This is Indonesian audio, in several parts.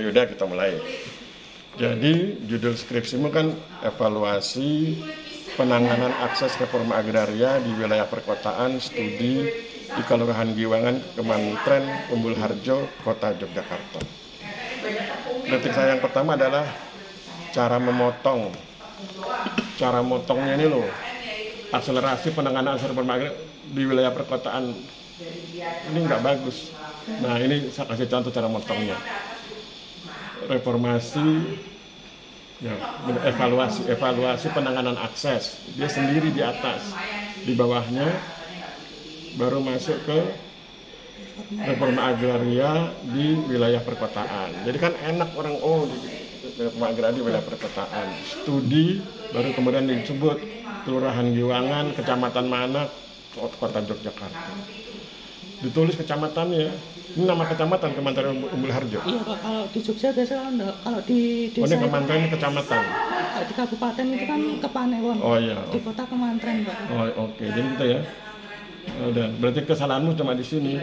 Yaudah kita mulai. Jadi judul skripsimu kan evaluasi penanganan akses reforma agraria di wilayah perkotaan, studi di Kelurahan Giwangan, Kementerian Umbul Harjo, Kota Yogyakarta. Kritik saya yang pertama adalah cara memotong. Cara motongnya ini loh, akselerasi penanganan akses reforma agraria di wilayah perkotaan ini nggak bagus. Nah ini saya kasih contoh cara motongnya. Reformasi, ya, evaluasi penanganan akses, dia sendiri di atas, di bawahnya baru masuk ke reforma agraria di wilayah perkotaan. Jadi kan enak orang di reforma agraria di wilayah perkotaan, studi baru kemudian disebut Kelurahan Giwangan, kecamatan mana, Kota Yogyakarta. Ditulis kecamatannya. Ini nama kecamatan Kementerian Umbul Harjo. Iya Pak, kalau di Jogja biasanya enggak, kalau di desa. Oh, ini kementerian, ini kecamatan. Kalau di kabupaten itu kan Kepanewon. Oh iya. Di kota kementerian Pak. Oh oke. Jadi gitu ya. Udah, berarti kesalahanmu cuma di sini.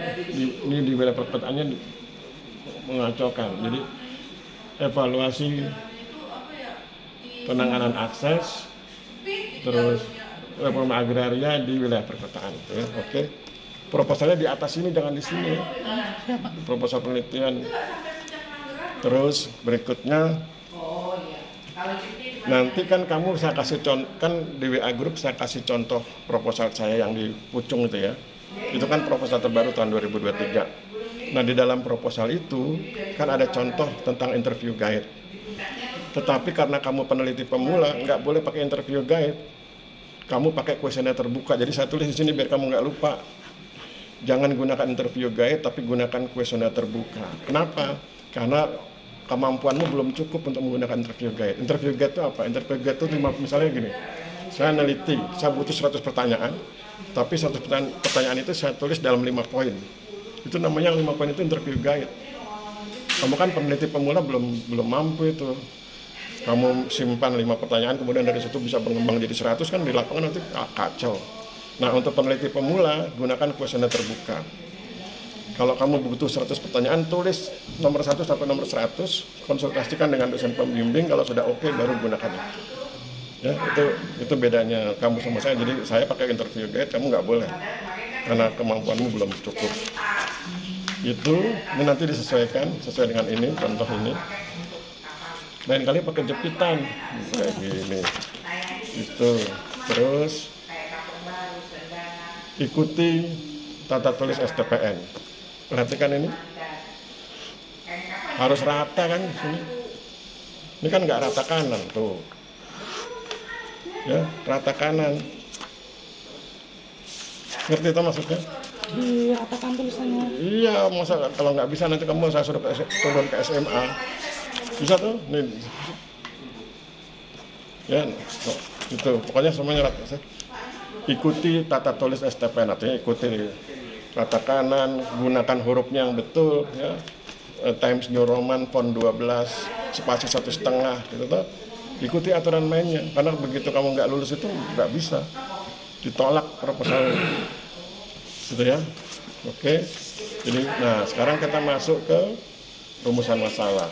Ini di wilayah perkotaannya mengacaukan. Jadi evaluasi penanganan akses, terus reforma agraria di wilayah perkotaan. Ya. Oke. Proposalnya di atas ini, jangan di sini. Proposal penelitian. Terus berikutnya, nanti kan kamu saya kasih contoh, kan di WA Group saya kasih contoh proposal saya yang di Pucung itu ya. Itu kan proposal terbaru tahun 2023. Nah di dalam proposal itu kan ada contoh tentang interview guide. Tetapi karena kamu peneliti pemula, nggak boleh pakai interview guide. Kamu pakai kuesioner terbuka. Jadi saya tulis di sini biar kamu nggak lupa. Jangan gunakan interview guide, tapi gunakan kuesioner terbuka. Kenapa? Karena kemampuanmu belum cukup untuk menggunakan interview guide. Interview guide itu apa? Interview guide itu misalnya gini, saya neliti, saya butuh 100 pertanyaan, tapi 100 pertanyaan itu saya tulis dalam 5 poin. Itu namanya 5 poin itu interview guide. Kamu kan peneliti pemula belum mampu itu. Kamu simpan 5 pertanyaan, kemudian dari situ bisa berkembang jadi 100, kan di lapangan nanti kacau. Nah, untuk peneliti pemula, gunakan kuesioner terbuka. Kalau kamu butuh 100 pertanyaan, tulis nomor 1 sampai nomor 100, konsultasikan dengan dosen pembimbing, kalau sudah oke, baru gunakan itu. Ya, itu bedanya kamu sama saya. Jadi saya pakai interview guide, kamu nggak boleh. Karena kemampuanmu belum cukup. Ini nanti disesuaikan, sesuai dengan ini, contoh ini. Lain kali pakai jepitan, kayak gini. Terus ikuti tata tulis STPN. Perhatikan ini. Harus rata kan sini. Ini kan nggak rata kanan tuh. Ya, rata kanan. Ngerti itu maksudnya? Diratakan tulisannya. Iya, masa kalau nggak bisa nanti kamu saya suruh turun ke SMA. Bisa tuh, nih. Ya, itu pokoknya semuanya rata. Ikuti tata tulis STPN, artinya ikuti rata kanan, gunakan hurufnya yang betul, ya. Times New Roman, font 12, spasi 1,5, gitu tuh. Ikuti aturan mainnya, karena begitu kamu nggak lulus itu nggak bisa, ditolak proposal, gitu ya. Oke, jadi, nah sekarang kita masuk ke rumusan masalah.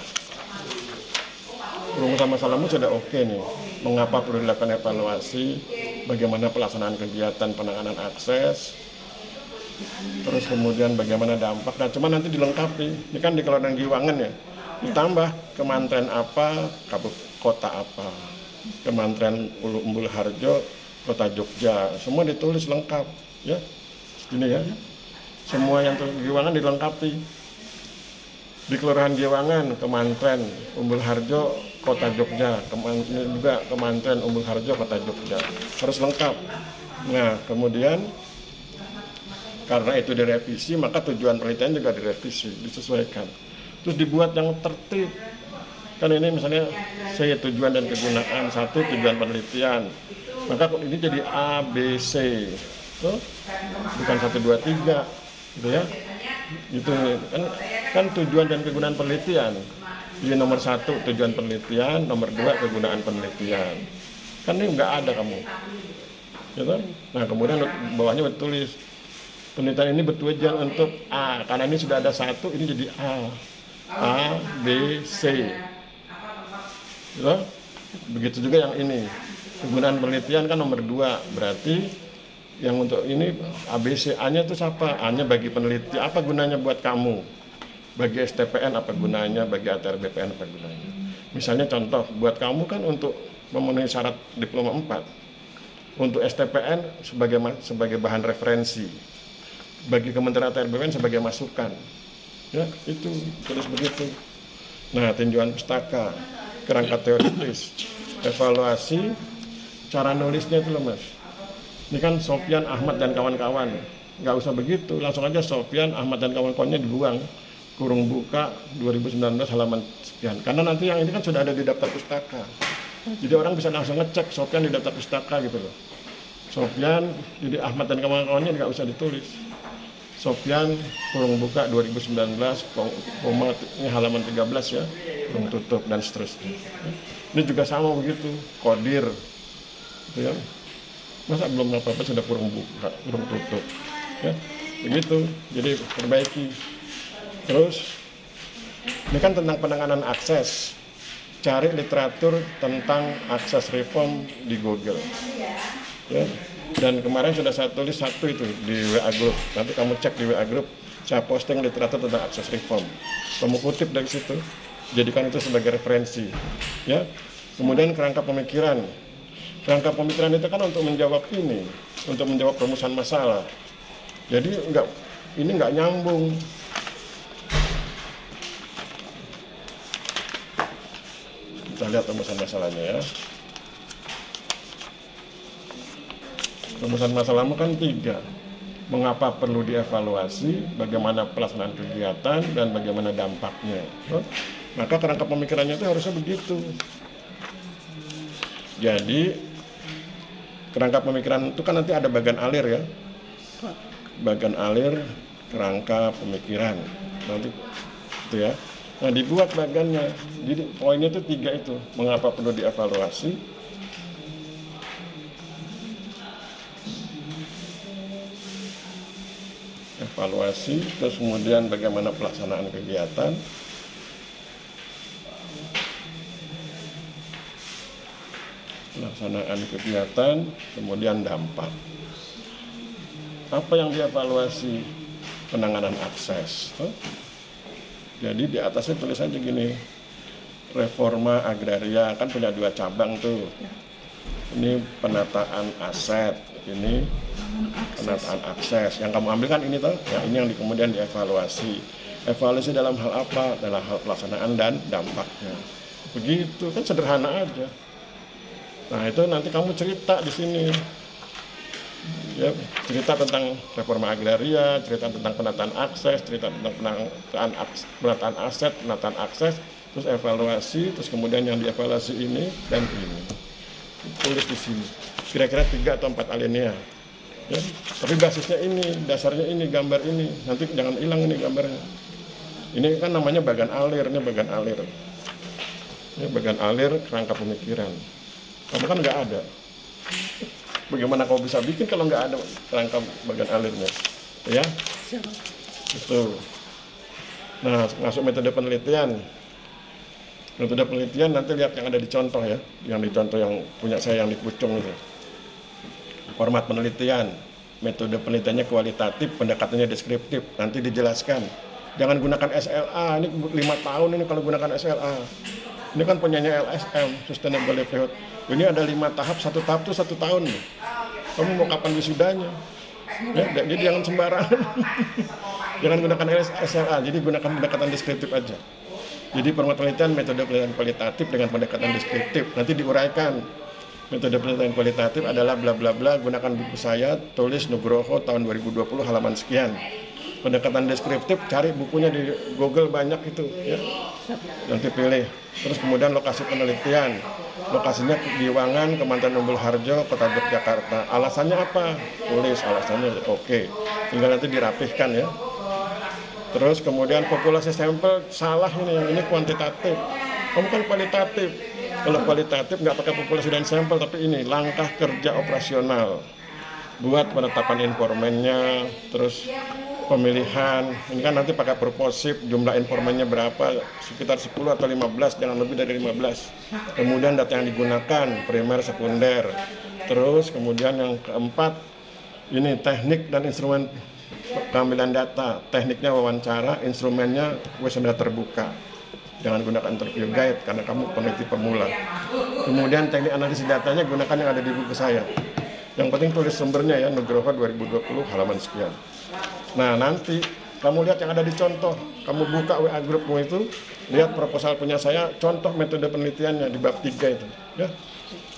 Rumusan masalahmu sudah oke nih. Mengapa perlu dilakukan evaluasi? Bagaimana pelaksanaan kegiatan penanganan akses? Terus kemudian bagaimana dampak? Nah, cuma nanti dilengkapi. Ini kan di Kelurahan Giwangan ya. Ditambah kementerian apa, kota apa. Kementerian Umbul Harjo, Kota Jogja. Semua ditulis lengkap, ya. Ini ya. Semua yang Giwangan dilengkapi. Di Kelurahan Giwangan, Kementerian Umbul Harjo, Kota Jogja, juga Kementerian Umbul Harjo, Kota Jogja, harus lengkap. Nah, kemudian karena itu direvisi, maka tujuan penelitian juga direvisi, disesuaikan. Terus dibuat yang tertib. Kan ini misalnya C, tujuan dan kegunaan, 1 tujuan penelitian. Maka ini jadi A, B, C. Tuh, bukan 1, 2, 3, gitu ya. Itu kan tujuan dan kegunaan penelitian. Jadi nomor 1 tujuan penelitian, nomor 2 kegunaan penelitian. Kan ini nggak ada kamu, gitu. Nah kemudian bawahnya bertulis penelitian ini bertujuan untuk A, karena ini sudah ada 1, ini jadi A. A, B, C. Ya. Begitu juga yang ini. Kegunaan penelitian kan nomor 2, berarti yang untuk ini ABC, A-nya itu siapa? A-nya bagi peneliti, apa gunanya buat kamu? Bagi STPN apa gunanya? Bagi ATR BPN apa gunanya? Misalnya contoh, buat kamu kan untuk memenuhi syarat diploma 4. Untuk STPN sebagai bahan referensi. Bagi Kementerian ATR BPN sebagai masukan. Ya, itu terus begitu. Nah, tinjauan pustaka, kerangka teoritis, evaluasi, cara nulisnya itu loh Mas. Ini kan Sofyan, Ahmad, dan kawan-kawan. Nggak usah begitu, langsung aja Sofyan, Ahmad, dan kawan-kawannya dibuang. Kurung buka 2019 halaman sekian. Karena nanti yang ini kan sudah ada di daftar pustaka. Jadi orang bisa langsung ngecek Sofyan di daftar pustaka gitu loh. Sofyan, jadi Ahmad dan kawan-kawannya nggak usah ditulis. Sofyan, kurung buka 2019, koma, ini halaman 13 ya, kurung tutup, dan seterusnya. Ini juga sama begitu, kodir. Gitu ya. Masa belum apa-apa sudah kurung buka, kurung tutup, ya begitu. Jadi perbaiki. Terus ini kan tentang penanganan akses, cari literatur tentang akses reform di Google, ya. Dan kemarin sudah saya tulis satu itu di WA Group, nanti kamu cek di WA Group, saya posting literatur tentang akses reform, kamu kutip dari situ, jadikan itu sebagai referensi, ya. Kemudian kerangka pemikiran. Kerangka pemikiran itu kan untuk menjawab ini, untuk menjawab perumusan masalah. Jadi ini nggak nyambung. Kita lihat perumusan masalahnya ya. Perumusan masalahmu kan 3. Mengapa perlu dievaluasi, bagaimana pelaksanaan kegiatan, dan bagaimana dampaknya. Maka kerangka pemikirannya itu harusnya begitu. Jadi kerangka pemikiran itu kan nanti ada bagian alir ya, bagian alir kerangka pemikiran nanti itu ya. Nah dibuat bagiannya, jadi poinnya itu 3 itu, mengapa perlu dievaluasi, terus kemudian bagaimana pelaksanaan kegiatan, kemudian dampak. Apa yang dievaluasi? Penanganan akses. Jadi di atasnya tulis aja gini, reforma agraria, kan punya 2 cabang tuh. Ini penataan aset, ini penataan akses. Yang kamu ambil kan ini toh, ya ini yang kemudian dievaluasi. Evaluasi dalam hal apa? Dalam hal pelaksanaan dan dampaknya. Begitu kan, sederhana aja. Nah itu nanti kamu cerita di sini, ya, cerita tentang reforma agraria, cerita tentang penataan akses, cerita tentang penataan aset, penataan akses, terus evaluasi, terus kemudian yang dievaluasi ini dan ini. Tulis di sini, kira-kira 3 atau 4 alinea. Ya, tapi basisnya ini, dasarnya ini, gambar ini. Nanti jangan hilang ini gambarnya. Ini kan namanya bagian alir, ini bagian alir. Ini bagian alir kerangka pemikiran. Kamu kan nggak ada. Bagaimana kau bisa bikin kalau nggak ada kerangka bagian alirnya? Ya, itu. Nah, masuk metode penelitian. Metode penelitian nanti lihat yang ada di contoh ya, yang di contoh yang punya saya yang di Pucung itu. Format penelitian, metode penelitiannya kualitatif, pendekatannya deskriptif. Nanti dijelaskan. Jangan gunakan SLA. Ini 5 tahun ini kalau gunakan SLA. Ini kan punyanya LSM, Sustainable Livelihood. Ini ada 5 tahap, 1 tahap itu 1 tahun. Kamu mau kapan wisudanya? Ya, jadi jangan sembarangan. Jangan gunakan SLA, jadi gunakan pendekatan deskriptif aja. Jadi format penelitian, metode penelitian kualitatif dengan pendekatan deskriptif. Nanti diuraikan. Metode penelitian kualitatif adalah bla bla bla, gunakan buku saya, tulis Nugroho tahun 2020 halaman sekian. Pendekatan deskriptif, cari bukunya di Google banyak itu ya. Nanti pilih. Terus kemudian lokasi penelitian. Lokasinya di Wangan, Kementerian Umbul Harjo, Kota Yogyakarta. Alasannya apa? Tulis alasannya. Oke. Tinggal nanti dirapihkan ya. Terus kemudian populasi sampel salah ini, yang ini kuantitatif. Kamu kan kualitatif. Kalau kualitatif nggak pakai populasi dan sampel, tapi ini langkah kerja operasional. buat penetapan informannya, terus pemilihan. Ini kan nanti pakai proposif, jumlah informannya berapa, sekitar 10 atau 15, jangan lebih dari 15. Kemudian data yang digunakan, primer, sekunder. Terus kemudian yang keempat, ini teknik dan instrumen pengambilan data. Tekniknya wawancara, instrumennya questionnaire terbuka. Jangan gunakan interview guide karena kamu peneliti pemula. Kemudian teknik analisis datanya gunakan yang ada di buku saya. Yang penting tulis sumbernya ya, Nugroho 2020 halaman sekian. Nah nanti kamu lihat yang ada di contoh, kamu buka WA grupmu itu, lihat proposal punya saya, contoh metode penelitiannya di bab 3 itu. Ya,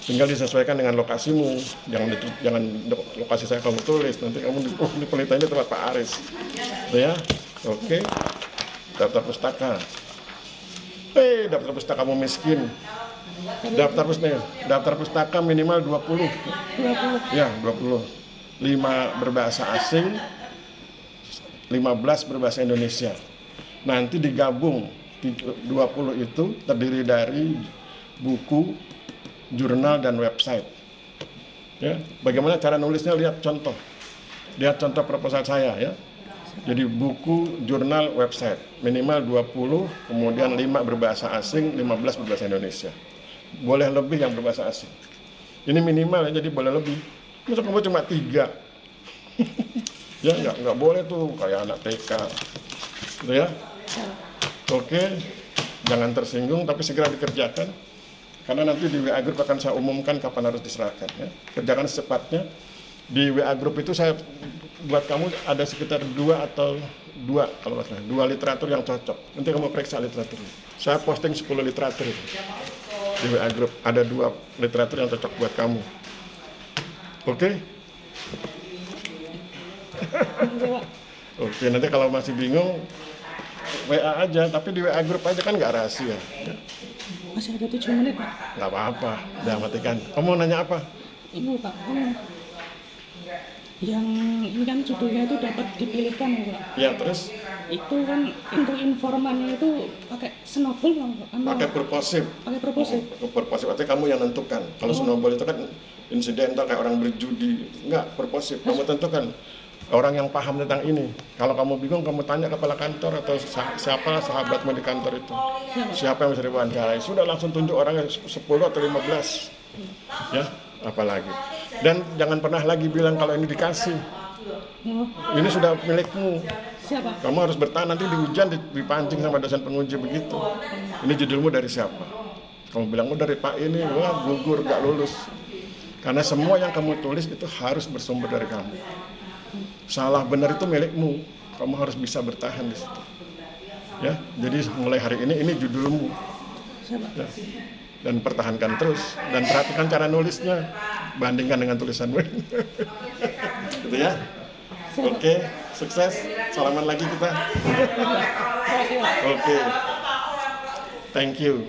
tinggal disesuaikan dengan lokasimu, jangan lokasi saya kamu tulis, nanti kamu di penelitiannya tempat Pak Aris. Gitu ya, oke. Daftar pustaka. Daftar pustakamu miskin. Daftar pustaka minimal 20. 20. Ya, 20. 5 berbahasa asing, 15 berbahasa Indonesia. Nanti digabung 20 itu terdiri dari buku, jurnal, dan website. Ya, bagaimana cara nulisnya? Lihat contoh proposal saya ya. Jadi buku, jurnal, website minimal 20, kemudian 5 berbahasa asing, 15 berbahasa Indonesia. Boleh lebih yang berbahasa asing. Ini minimal ya, jadi boleh lebih. Masa kamu cuma 3? Ya nggak boleh tuh kayak anak TK. Gitu ya. Oke, jangan tersinggung tapi segera dikerjakan. Karena nanti di WA Group akan saya umumkan kapan harus diserahkan ya. Kerjakan secepatnya. Di WA Group itu saya buat kamu ada sekitar 2 kalau nggak salah, 2 literatur yang cocok. Nanti kamu periksa literaturnya. Saya posting 10 literatur di WA Group. Ada 2 literatur yang cocok buat kamu. Oke? Oke, nanti kalau masih bingung WA aja, tapi di WA Group aja kan nggak rahasia. Masih ada 7 menit, Pak. Nggak apa-apa, udah matikan. Kamu mau nanya apa? Ini Pak, yang ini kan judulnya itu dapat dipilihkan ya Pak. Ya, terus? Itu kan untuk informannya itu pakai snowball Pak? Pakai purposif. Pakai purposif. Purposif, artinya kamu yang nentukan. Kalau snowball itu kan insidental kayak orang berjudi. Enggak, purposif. Kamu tentukan orang yang paham tentang ini. Kalau kamu bingung, kamu tanya kepala kantor atau siapa sahabatmu di kantor itu. Siapa yang bisa diwawancarai. Sudah langsung tunjuk orangnya 10 atau 15. Ya, apalagi. Dan jangan pernah lagi bilang kalau ini dikasih. Ini sudah milikmu. Siapa? Kamu harus bertahan, nanti di ujian dipancing sama dosen penguji begitu. Ini judulmu dari siapa? Kamu bilang, dari Pak ini, wah gugur, gak lulus. Karena semua yang kamu tulis itu harus bersumber dari kamu. Salah benar itu milikmu. Kamu harus bisa bertahan di situ. Ya, jadi mulai hari ini judulmu. Ya. Dan pertahankan terus dan perhatikan cara nulisnya, bandingkan dengan tulisanmu. Gitu ya. Oke, sukses. Salaman lagi kita. Oke. Thank you.